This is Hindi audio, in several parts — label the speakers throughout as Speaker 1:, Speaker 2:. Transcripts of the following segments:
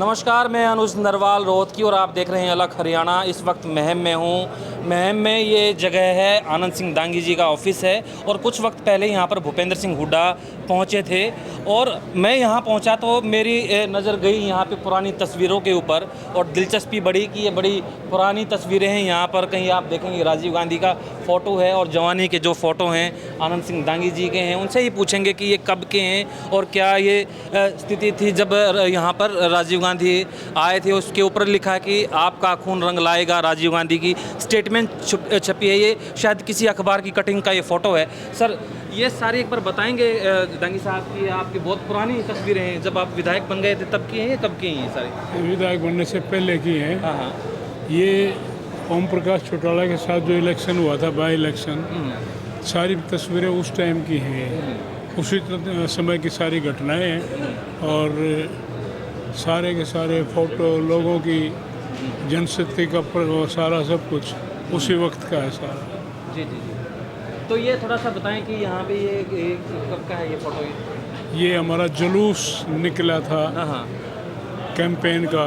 Speaker 1: नमस्कार, मैं अनुज नरवाल रोहतकी और आप देख रहे हैं अलग हरियाणा। इस वक्त महम में हूँ। महम में ये जगह है, आनंद सिंह दांगी जी का ऑफिस है और कुछ वक्त पहले यहाँ पर भूपेंद्र सिंह हुड्डा पहुँचे थे और मैं यहाँ पहुँचा तो मेरी नज़र गई यहाँ पे पुरानी तस्वीरों के ऊपर और दिलचस्पी बढ़ी कि ये बड़ी पुरानी तस्वीरें हैं। यहाँ पर कहीं आप देखेंगे राजीव गांधी का फ़ोटो है और जवानी के जो फ़ोटो हैं आनंद सिंह दांगी जी के हैं। उनसे ही पूछेंगे कि ये कब के हैं और क्या ये स्थिति थी जब यहाँ पर राजीव गांधी आए थे। उसके ऊपर लिखा है कि आपका खून रंग लाएगा, राजीव गांधी की स्टेटमेंट छपी है। ये शायद किसी अखबार की कटिंग का ये फ़ोटो है। सर, ये सारी एक बार बताएंगे दांगी साहब की आपकी बहुत पुरानी तस्वीरें हैं, जब आप विधायक बन गए थे तब की हैं या कब की हैं ये सारी?
Speaker 2: विधायक बनने से पहले की हैं।
Speaker 1: हाँ हाँ।
Speaker 2: ये ओम प्रकाश चौटाला के साथ जो इलेक्शन हुआ था, बाई इलेक्शन, सारी तस्वीरें उस टाइम की हैं, उसी समय की सारी घटनाएं हैं और सारे के सारे फोटो, लोगों की जनशक्ति का सारा सब कुछ उसी वक्त का है सारा।
Speaker 1: जी जी जी। तो ये थोड़ा सा बताएं कि यहाँ पे ये कब का है ये फ़ोटो?
Speaker 2: ये हमारा जुलूस निकला था
Speaker 1: हाँ हाँ।
Speaker 2: कैंपेन का,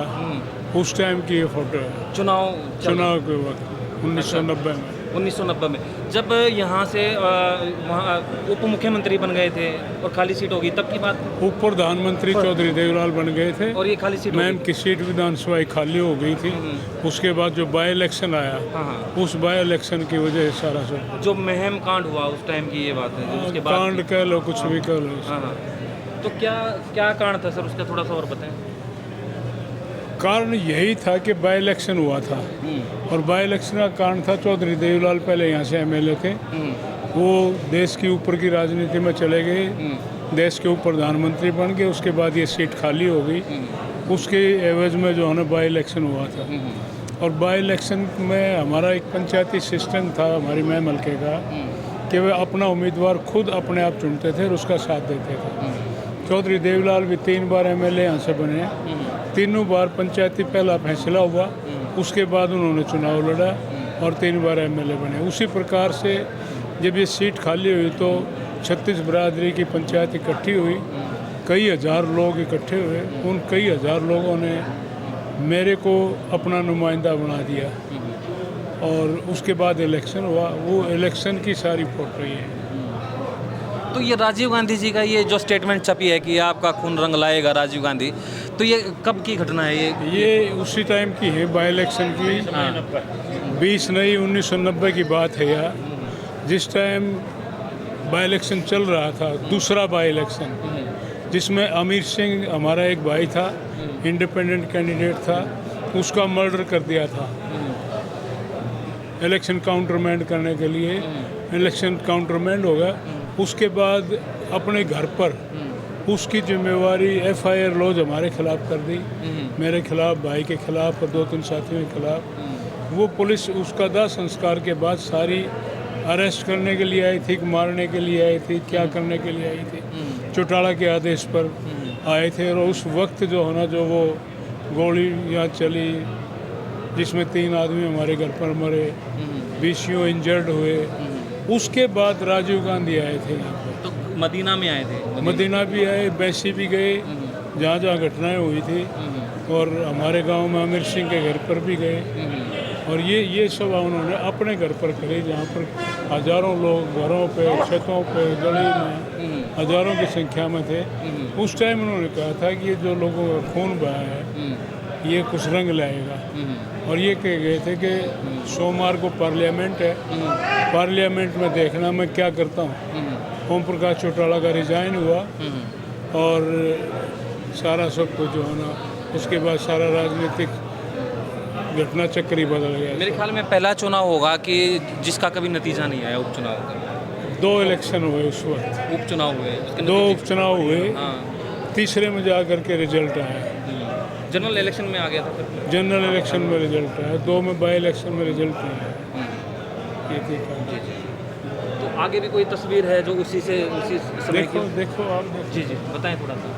Speaker 2: उस टाइम की ये फ़ोटो है, चुनाव के वक्त 1990 में।
Speaker 1: 1990 में जब यहाँ से वहाँ उप मुख्यमंत्री बन गए थे और खाली सीट होगी तब की बात?
Speaker 2: उप प्रधानमंत्री चौधरी देवलाल बन गए थे
Speaker 1: और ये खाली सीट
Speaker 2: मैम की सीट विधानसभा खाली हो गई थी। उसके बाद जो बाई इलेक्शन आया,
Speaker 1: हाँ।
Speaker 2: उस बाई इलेक्शन की वजह से सारा सब
Speaker 1: जो महम कांड हुआ उस टाइम की ये बात है, उसके बाद
Speaker 2: कांड कह लो, कुछ भी कह लो।
Speaker 1: हाँ हाँ। तो क्या कांड था सर, उसका थोड़ा सा और बताएं।
Speaker 2: कारण यही था कि बाई इलेक्शन हुआ था और बाई इलेक्शन का कारण था चौधरी देवलाल पहले यहाँ से एमएलए थे, वो देश के ऊपर की राजनीति में चले गए, देश के ऊपर प्रधानमंत्री बन गए। उसके बाद ये सीट खाली हो गई, उसके एवज में जो है ना बाई इलेक्शन हुआ था। और बाई इलेक्शन में हमारा एक पंचायती सिस्टम था हमारी महम हल्के का कि वे अपना उम्मीदवार खुद अपने आप चुनते थे और उसका साथ देते थे। चौधरी देवलाल भी 3 बार एमएलए यहाँ से बने, तीनों बार पंचायती पहला फैसला हुआ, उसके बाद उन्होंने चुनाव लड़ा और 3 बार एमएलए बने। उसी प्रकार से जब ये सीट खाली हुई तो 36 बरादरी की पंचायत इकट्ठी हुई, कई हज़ार लोग इकट्ठे हुए। उन कई हज़ार लोगों ने मेरे को अपना नुमाइंदा बना दिया और उसके बाद इलेक्शन हुआ। वो इलेक्शन की सारी फोटो ये है।
Speaker 1: तो ये राजीव गांधी जी का ये जो स्टेटमेंट छपी है कि आपका खून रंग लाएगा राजीव गांधी, तो ये कब की घटना है?
Speaker 2: ये उसी टाइम की है, बाई इलेक्शन की। 20 मई 1990 की बात है यार, जिस टाइम बाई इलेक्शन चल रहा था, दूसरा बाई इलेक्शन, जिसमें अमीर सिंह हमारा एक भाई था, इंडिपेंडेंट कैंडिडेट था, उसका मर्डर कर दिया था इलेक्शन काउंटरमैंड करने के लिए। इलेक्शन काउंटरमैंड हो गया। उसके बाद अपने घर पर उसकी जिम्मेवारी एफआईआर लॉज हमारे खिलाफ कर दी, मेरे खिलाफ, भाई के खिलाफ और 2-3 साथियों के खिलाफ। वो पुलिस उसका दाह संस्कार के बाद सारी अरेस्ट करने के लिए आई थी, मारने के लिए आई थी, क्या करने के लिए आई थी, चौटाला के आदेश पर आए थे। और उस वक्त जो है ना, जो वो गोली यहाँ चली जिसमें 3 आदमी हमारे घर पर मरे, 20 इंजर्ड हुए। उसके बाद राजीव गांधी आए थे यहाँ पर,
Speaker 1: तो मदीना में आए थे?
Speaker 2: मदीना भी आए, बैसी भी गए, जहाँ जहाँ घटनाएं हुई थी, और हमारे गांव में आमिर सिंह के घर पर भी गए। और ये सब उन्होंने अपने घर पर करे, जहाँ पर हज़ारों लोग घरों पे, छतों पे, गली में हज़ारों की संख्या में थे। उस टाइम उन्होंने कहा था कि ये जो लोगों का खून बहा है ये कुछ रंग लाएगा। और ये कह गए थे कि सोमवार को पार्लियामेंट है, पार्लियामेंट में देखना मैं क्या करता हूँ। ओम प्रकाश चौटाला का रिजाइन हुआ और सारा सब कुछ जो है ना, उसके बाद सारा राजनीतिक घटना चक्र ही बदल गया।
Speaker 1: मेरे ख्याल में पहला चुनाव होगा कि जिसका कभी नतीजा नहीं आया, उपचुनाव का।
Speaker 2: 2 इलेक्शन हुए उस वक्त,
Speaker 1: उपचुनाव हुए,
Speaker 2: 2 उपचुनाव हुए।
Speaker 1: हाँ।
Speaker 2: तीसरे में जा करके रिजल्ट आया,
Speaker 1: जनरल इलेक्शन में आ गया था फिर।
Speaker 2: जनरल इलेक्शन में रिजल्ट आया, 2 में बाई इलेक्शन में रिजल्ट नहीं आया। ये ठीक है।
Speaker 1: तो आगे भी कोई तस्वीर है जो उसी समय
Speaker 2: देखो देखो आप देखो।
Speaker 1: जी जी, बताएं थोड़ा सा।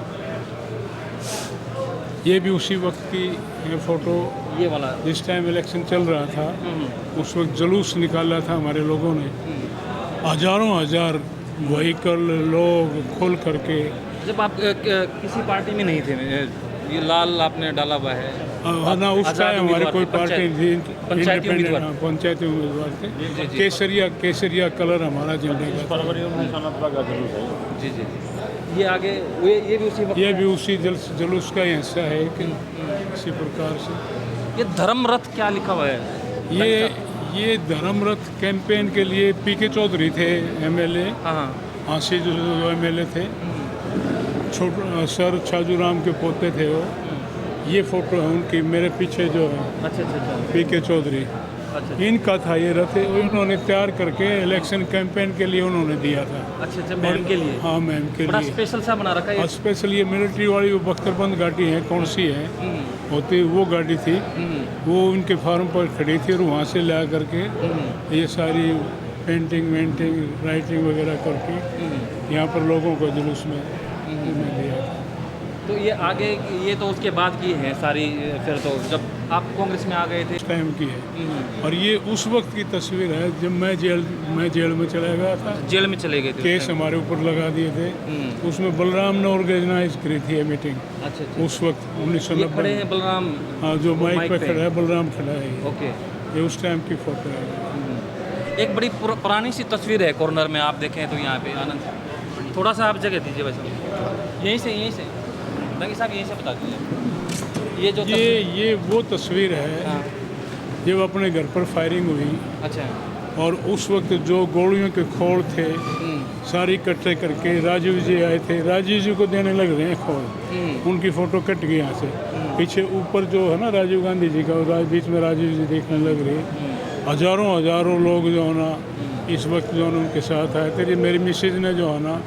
Speaker 2: ये भी उसी वक्त की ये फ़ोटो,
Speaker 1: ये वाला
Speaker 2: जिस टाइम इलेक्शन चल रहा था, उस वक्त जुलूस निकाला था हमारे लोगों ने, हज़ारों हज़ार व्हीकल लोग खोल करके।
Speaker 1: जब आप किसी पार्टी में नहीं थे ये लाल आपने डाला हुआ है।
Speaker 2: ना उसका
Speaker 1: आज़ाद
Speaker 2: है, हमारी
Speaker 1: उम्मीदवार
Speaker 2: कोई
Speaker 1: थे,
Speaker 2: पार्टी थी,
Speaker 1: पंचायती
Speaker 2: इंडिपेंडेंट,
Speaker 1: उम्मीदवार।
Speaker 2: हाँ, पंचायती उम्मीदवार थे।
Speaker 1: जी, जी।
Speaker 2: केसरिया कलर हमारा झंडे का था।
Speaker 3: फरवरी 1990 का जुलूस है।
Speaker 1: जी जी। ये आगे ये भी उसी वक्त
Speaker 2: ये भी उसी जुलूस का ही हिस्सा है कि इसी प्रकार से
Speaker 1: ये धर्म रथ क्या लिखा हुआ है?
Speaker 2: ये धर्म रथ कैंपेन के लिए पीके चौधरी थे एमएलए,
Speaker 1: हाँ हाँ।
Speaker 2: आशी जो एमएलए थे, सर छाजूराम के पोते थे वो। ये फोटो है उनकी, मेरे पीछे जो है
Speaker 1: अच्छा अच्छा अच्छा
Speaker 2: पीके चौधरी,
Speaker 1: अच्छा
Speaker 2: इनका था ये रथ। उन्होंने तैयार करके इलेक्शन कैंपेन के लिए उन्होंने दिया था।
Speaker 1: अच्छा अच्छा। मैम के लिए
Speaker 2: हाँ, मैम के
Speaker 1: बड़ा
Speaker 2: लिए।
Speaker 1: स्पेशल सा बना रखा है ये।
Speaker 2: स्पेशल ये मिलिट्री वाली वो बख्तरबंद गाड़ी है, कौन सी है होती, वो गाड़ी थी, वो उनके फार्म पर खड़ी थी और वहाँ से ला करके ये सारी पेंटिंग वेंटिंग राइटिंग वगैरह करके यहाँ पर लोगों को जुलूस में दिया था।
Speaker 1: तो ये आगे ये तो उसके बाद की है सारी। फिर तो जब आप कांग्रेस में आ गए थे।
Speaker 2: उस टाइम की है और ये उस वक्त की तस्वीर है जब मैं जेल में चला गया था।
Speaker 1: जेल में चले गए थे।
Speaker 2: केस हमारे ऊपर लगा दिए थे। उसमें बलराम ने ऑर्गेनाइज करी थी ये मीटिंग।
Speaker 1: अच्छा अच्छा।
Speaker 2: उस वक्त
Speaker 1: ये
Speaker 2: 1990
Speaker 1: खड़े हैं बलराम।
Speaker 2: हाँ, जो माइक
Speaker 1: माइक
Speaker 2: पे
Speaker 1: पे।
Speaker 2: खड़ा है बलराम खड़ा है।
Speaker 1: ओके।
Speaker 2: ये उस टाइम की फोटो है।
Speaker 1: एक बड़ी पुरानी सी तस्वीर है कॉर्नर में, आप देखें तो यहाँ पे आनंद थोड़ा सा आप जगह दीजिए वैसे। यहीं से दंगी साहब यहीं से बता दीजिए। ये जो
Speaker 2: ये वो तस्वीर है
Speaker 1: हाँ।
Speaker 2: जब अपने घर पर फायरिंग हुई
Speaker 1: अच्छा।
Speaker 2: और उस वक्त जो गोलियों के खोल थे सारी इकट्ठे करके राजीव जी आए थे। राजीव जी को देने लग रहे हैं खोल, उनकी फ़ोटो कट गई यहाँ से। पीछे ऊपर जो है ना राजीव गांधी जी का, बीच में राजीव जी देखने लग रही। हज़ारों लोग जो है ना इस वक्त जो है ना उनके साथ आए थे। मेरी मिसेज ने जो है ना,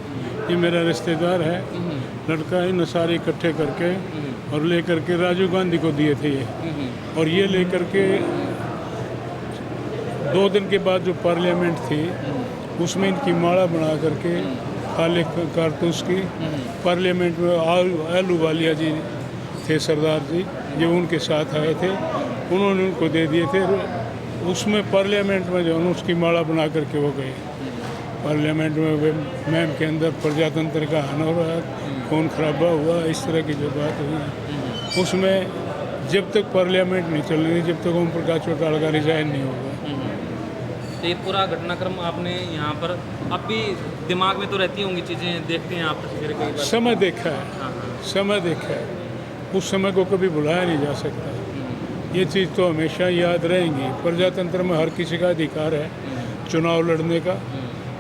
Speaker 2: ये मेरा रिश्तेदार है, लड़का है, न सारे इकट्ठे करके और ले करके राजीव गांधी को दिए थे ये। और ये ले करके 2 दिन के बाद जो पार्लियामेंट थी उसमें इनकी माला बना करके काले कारतूस की पार्लियामेंट में आलूवालिया जी थे, सरदार जी, जो उनके साथ आए थे, उन्होंने उनको दे दिए थे। उसमें पार्लियामेंट में जो है उसकी माला बना करके वो गए। पार्लियामेंट में मैम के अंदर प्रजातंत्र का हानि हो रहा है, खून खराबा हुआ, इस तरह की जो बात हुई है उसमें जब तक पार्लियामेंट नहीं चलेगी, जब तक ओम प्रकाश चौटाला का रिजाइन नहीं होगा।
Speaker 1: तो ये पूरा घटनाक्रम आपने यहाँ पर अब भी दिमाग में तो रहती होंगी चीज़ें, देखते हैं आप तस्वीरें कई बार।
Speaker 2: समय देखा है,
Speaker 1: हाँ हाँ।
Speaker 2: समय देखा है, उस समय को कभी भुलाया नहीं जा सकता। ये चीज़ तो हमेशा याद रहेंगी। प्रजातंत्र में हर किसी का अधिकार है चुनाव लड़ने का,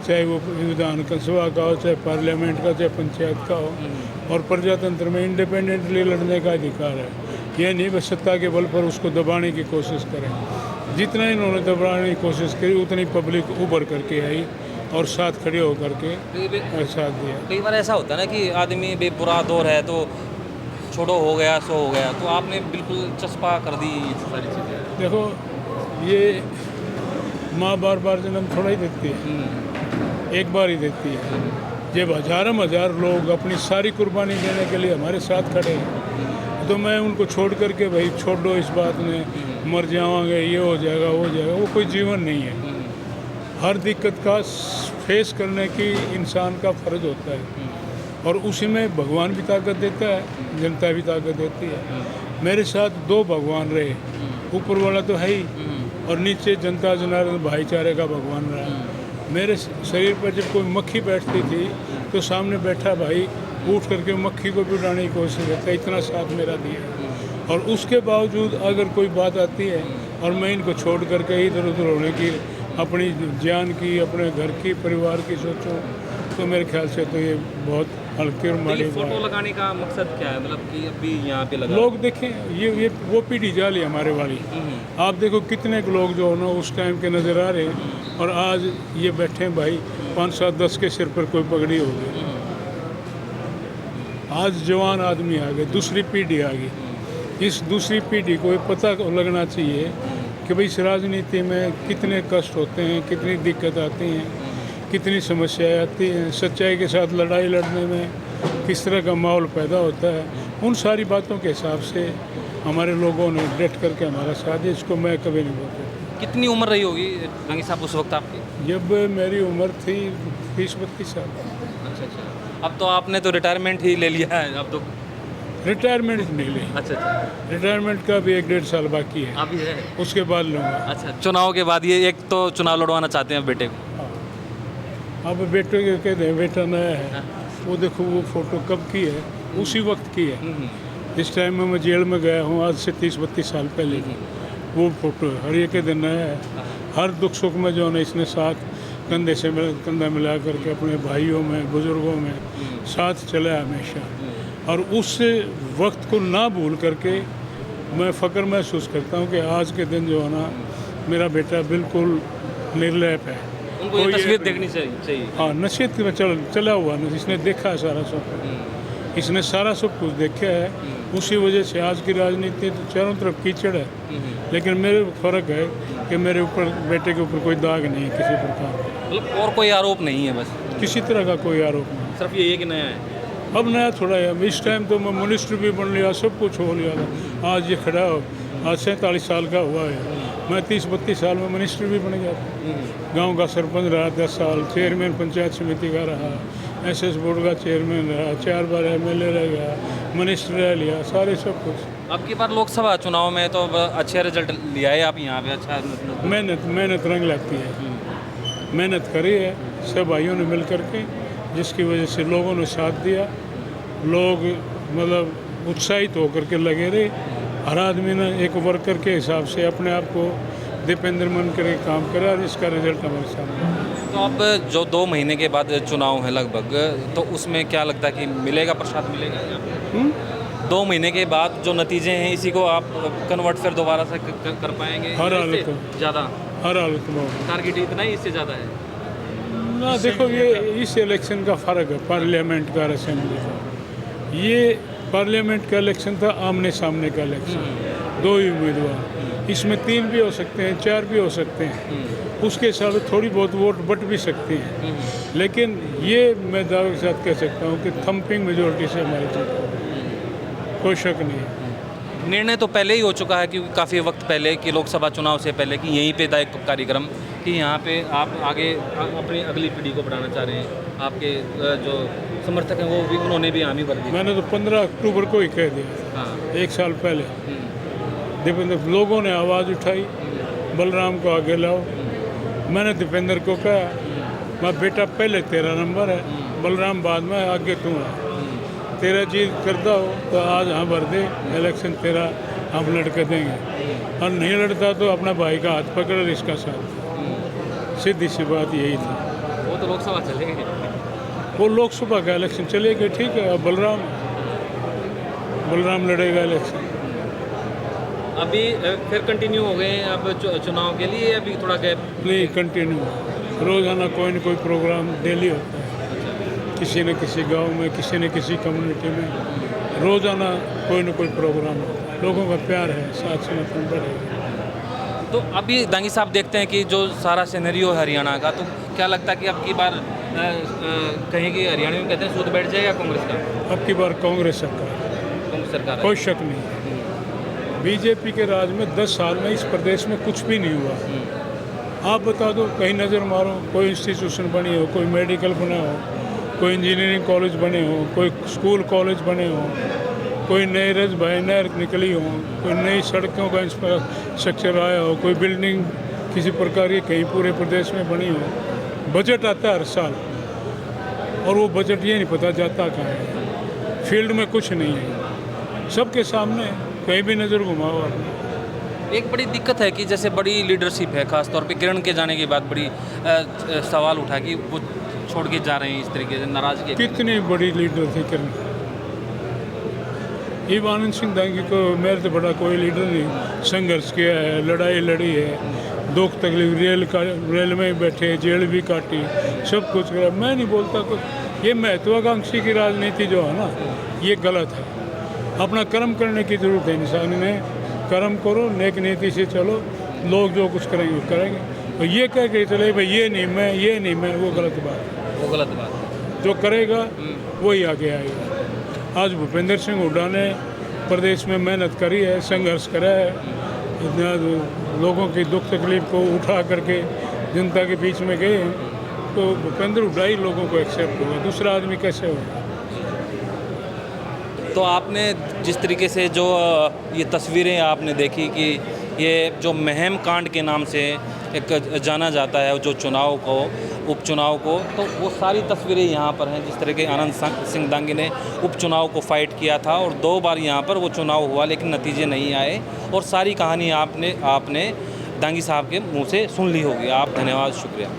Speaker 2: चाहे वो विधान सभा का हो, चाहे पार्लियामेंट का, चाहे पंचायत का हो। और प्रजातंत्र में इंडिपेंडेंटली लड़ने का अधिकार है। ये नहीं बस सत्ता के बल पर उसको दबाने की कोशिश करें। जितना इन्होंने दबाने की कोशिश करी उतनी पब्लिक उभर करके आई और साथ खड़े होकर के साथ दिया।
Speaker 1: कई बार ऐसा होता है ना कि आदमी बेबुरा दौर है तो छोड़ो, हो गया सो हो गया, तो आपने बिल्कुल चस्पा कर दी ये सारी चीज़ें।
Speaker 2: देखो, ये माँ बार बार जन्म थोड़ा ही देती है, एक बार ही देती है। जब हज़ार लोग अपनी सारी कुर्बानी देने के लिए हमारे साथ खड़े हैं तो मैं उनको छोड़ करके भाई छोड़ दो इस बात में, मर जाओगे, ये हो जाएगा, वो हो जाएगा, वो कोई जीवन नहीं है। हर दिक्कत का फेस करने की इंसान का फ़र्ज होता है और उसी में भगवान भी ताकत देता है, जनता भी ताकत देती है। मेरे साथ 2 भगवान रहे, ऊपर वाला तो है ही और नीचे जनता जनार्दन भाईचारे का भगवान रहा। मेरे शरीर पर जब कोई मक्खी बैठती थी तो सामने बैठा भाई उठ करके मक्खी को भी उड़ाने की कोशिश करता, इतना साथ मेरा दिया। और उसके बावजूद अगर कोई बात आती है और मैं इनको छोड़ करके इधर उधर होने की, अपनी जान की, अपने घर की, परिवार की सोचूं तो मेरे ख्याल से तो ये बहुत हल्की और
Speaker 1: तो
Speaker 2: माड़ी
Speaker 1: ये
Speaker 2: बात
Speaker 1: फोटो
Speaker 2: है।
Speaker 1: लगाने का मकसद क्या है, मतलब कि अभी यहाँ पे लगा
Speaker 2: लोग देखें, ये वो पीढ़ी जाली हमारे वाली। आप देखो कितने लोग जो है ना उस टाइम के नज़र आ रहे हैं और आज ये बैठे हैं भाई 5, 7, 10 के सिर पर कोई पगड़ी हो गई। आज जवान आदमी आ गए, दूसरी पीढ़ी आ गई। इस दूसरी पीढ़ी को ये पता लगना चाहिए कि भाई इस राजनीति में कितने कष्ट होते हैं, कितनी दिक्कत आती हैं, कितनी समस्याएं आती हैं, सच्चाई के साथ लड़ाई लड़ने में किस तरह का माहौल पैदा होता है। उन सारी बातों के हिसाब से हमारे लोगों ने डट करके हमारा साथ है, इसको मैं कभी नहीं बोलता।
Speaker 1: कितनी उम्र रही होगी गंगी साहब उस वक्त आपकी?
Speaker 2: जब मेरी उम्र थी 30-32 साल।
Speaker 1: अच्छा अच्छा। अब तो आपने तो रिटायरमेंट ही ले लिया है, अब तो
Speaker 2: रिटायरमेंट नहीं ली,
Speaker 1: अच्छा अच्छा,
Speaker 2: रिटायरमेंट का भी 1-1.5 साल बाकी है,
Speaker 1: अभी है।
Speaker 2: उसके बाद लूँगा।
Speaker 1: अच्छा, चुनाव के बाद ये एक तो चुनाव लड़वाना चाहते हैं बेटे को।
Speaker 2: अब बेटे के कहते हैं बेटा नया है, वो देखो वो फोटो कब की है, उसी वक्त की है। इस टाइम में मैं जेल में गया हूँ आज से 30-32 साल पहले की वो फोटो है, और ये कहते नया है। हर दुख सुख में जो है ना इसने साथ कंधे से कंधा मिला करके अपने भाइयों में बुजुर्गों में साथ चला है हमेशा, और उस वक्त को ना भूल करके मैं फ़ख्र महसूस करता हूँ कि आज के दिन जो है ना मेरा बेटा बिल्कुल निर्लेप है।
Speaker 1: उनको ये तस्वीर देखनी चाहिए।
Speaker 2: हाँ, नसीहत में चला हुआ ना, इसने देखा है सारा सब, इसने सारा सब कुछ देखा है। उसी वजह से आज की राजनीति तो चारों तरफ कीचड़ है, लेकिन मेरे फ़र्क है कि मेरे ऊपर बेटे के ऊपर कोई दाग नहीं है किसी प्रकार का,
Speaker 1: मतलब और कोई आरोप नहीं है, बस
Speaker 2: किसी तरह का कोई आरोप नहीं।
Speaker 1: सिर्फ ये है कि नया है।
Speaker 2: अब नया थोड़ा है, इस टाइम तो मैं मिनिस्टर भी बन लिया, सब कुछ हो लिया था। आज ये खड़ा हो, आज 47 साल का हुआ है, मैं 30-32 साल में मिनिस्टर भी बन गया था। गांव का सरपंच रहा 10 साल, चेयरमैन पंचायत समिति का रहा, एसएस बोर्ड का चेयरमैन रहा, 4 बार एमएलए रह गया, मिनिस्टर रह लिया, सारे सब कुछ।
Speaker 1: अब की बार लोकसभा चुनाव में तो अच्छे रिजल्ट लिया है आप यहाँ पे, अच्छा
Speaker 2: मेहनत रंग लाती है, मेहनत करी है सब भाइयों ने मिल करके, जिसकी वजह से लोगों ने साथ दिया, लोग मतलब उत्साहित होकर के लगे रहे। हर आदमी ने एक वर्कर के हिसाब से अपने आप को दीपेंद्र मन करके काम करा, और इसका रिजल्ट हमारे सामने है।
Speaker 1: तो अब जो 2 महीने के बाद चुनाव है लगभग, तो उसमें क्या लगता है कि मिलेगा, प्रसाद मिलेगा यहाँ पे? 2 महीने के बाद जो नतीजे हैं इसी को आप कन्वर्ट फिर दोबारा से कर पाएंगे?
Speaker 2: हर हालत में,
Speaker 1: ज़्यादा
Speaker 2: हर हालत में
Speaker 1: टारगेट इतना ही, इससे ज़्यादा है
Speaker 2: ना। देखो ये इस इलेक्शन का फ़र्क है पार्लियामेंट का और असेंबली का। ये पार्लियामेंट का इलेक्शन था आमने सामने का इलेक्शन, 2 ही उम्मीदवार, इसमें 3 भी हो सकते हैं, 4 भी हो सकते हैं, उसके हिसाब से थोड़ी बहुत वोट बट भी सकती हैं, लेकिन ये मैं दावे के साथ कह सकता हूँ कि थम्पिंग मेजोरिटी से हमारी जीत होगी, कोई शक नहीं है।
Speaker 1: निर्णय तो पहले ही हो चुका है, क्योंकि काफ़ी वक्त पहले कि लोकसभा चुनाव से पहले कि यहीं पे था एक कार्यक्रम कि यहाँ पे आप आगे अपनी अगली पीढ़ी को बढ़ाना चाह रहे हैं। आपके जो समर्थक हैं वो भी, उन्होंने भी हामी भर दी।
Speaker 2: मैंने तो 15 अक्टूबर को ही कह दिया,
Speaker 1: हाँ,
Speaker 2: 1 साल पहले। दीपेंद्र लोगों ने आवाज़ उठाई, बलराम को आगे लाओ। मैंने दीपेंद्र को कहा मैं बेटा पहले तेरा नंबर है, बलराम बाद में, आगे तू है। तेरा जीत करता हो तो आज हाँ भर दे, इलेक्शन तेरा हम लड़के देंगे, और नहीं लड़ता तो अपना भाई का हाथ पकड़ और इसका साथ। सीधी सी बात यही थी।
Speaker 1: वो तो लोकसभा चलेंगे,
Speaker 2: वो लोकसभा का इलेक्शन चलेगा, ठीक है। अब बलराम लड़ेगा इलेक्शन।
Speaker 1: अभी फिर कंटिन्यू हो गए हैं अब चुनाव के लिए, अभी थोड़ा गैप
Speaker 2: नहीं, कंटिन्यू रोज़ाना कोई न कोई प्रोग्राम डेली होता है, किसी न किसी गांव में, किसी न किसी कम्युनिटी में रोज़ाना कोई न कोई प्रोग्राम होता है। लोगों का प्यार है, साथ समर्थन बढ़ेगा।
Speaker 1: तो अभी दांगी साहब देखते हैं कि जो सारा सिनेरियो है हरियाणा का, तो क्या लगता है कि अब की बार कहीं की हरियाणा में कहते हैं सूद बैठ जाएगा कांग्रेस का?
Speaker 2: अब की बार कांग्रेस सरकार, कोई शक नहीं है। बीजेपी के राज में 10 साल में इस प्रदेश में कुछ भी नहीं हुआ। आप बता दो, कहीं नज़र मारो, कोई इंस्टीट्यूशन बनी हो, कोई मेडिकल बना हो, कोई इंजीनियरिंग कॉलेज बने हो, कोई स्कूल कॉलेज बने हो, कोई नई नहर निकली हो, कोई नई सड़कों का इंफ्रास्ट्रक्चर आया हो, कोई बिल्डिंग किसी प्रकार की कहीं पूरे प्रदेश में बनी हो। बजट आता है हर साल, और वो बजट ये नहीं पता जाता कहाँ है, फील्ड में कुछ नहीं है, सबके सामने, कहीं भी नज़र घुमाओ आपने।
Speaker 1: एक बड़ी दिक्कत है कि जैसे बड़ी लीडरशिप है, खासतौर पे किरण के जाने के बाद बड़ी सवाल उठा कि वो छोड़ के जा रहे हैं, इस तरीके से नाराजगी।
Speaker 2: कितनी बड़ी लीडर थी किरण, आनंद सिंह दांगी को मेरे से बड़ा कोई लीडर नहीं। संघर्ष किया है, लड़ाई लड़ी है, दुख तकलीफ, रेल में बैठे, जेल भी काटी, सब कुछ करा। मैं नहीं बोलता कुछ। ये महत्वाकांक्षी की राजनीति जो है ना, ये गलत है। अपना कर्म करने की ज़रूरत है इंसान में, कर्म करो, नेक नीति से चलो, लोग जो कुछ करेंगे वो करेंगे। और ये कह के चले भाई ये नहीं मैं, ये नहीं मैं, वो गलत बात है।
Speaker 1: वो गलत बात है।
Speaker 2: जो करेगा वही आगे आएगा। आज भूपेंद्र सिंह हुड्डा ने प्रदेश में मेहनत करी है, संघर्ष करा है, लोगों की दुख तकलीफ को उठा करके जनता के बीच में गए हैं, तो भूपेंद्र हुड्डा ही लोगों को एक्सेप्ट होगा, दूसरा आदमी कैसे होगा।
Speaker 1: तो आपने जिस तरीके से जो ये तस्वीरें आपने देखी कि ये जो महम कांड के नाम से एक जाना जाता है जो चुनाव को, उपचुनाव को, तो वो सारी तस्वीरें यहाँ पर हैं। जिस तरह के आनंद सिंह दांगी ने उपचुनाव को फाइट किया था और 2 बार यहाँ पर वो चुनाव हुआ लेकिन नतीजे नहीं आए, और सारी कहानी आपने दांगी साहब के मुंह से सुन ली होगी। आप धन्यवाद, शुक्रिया।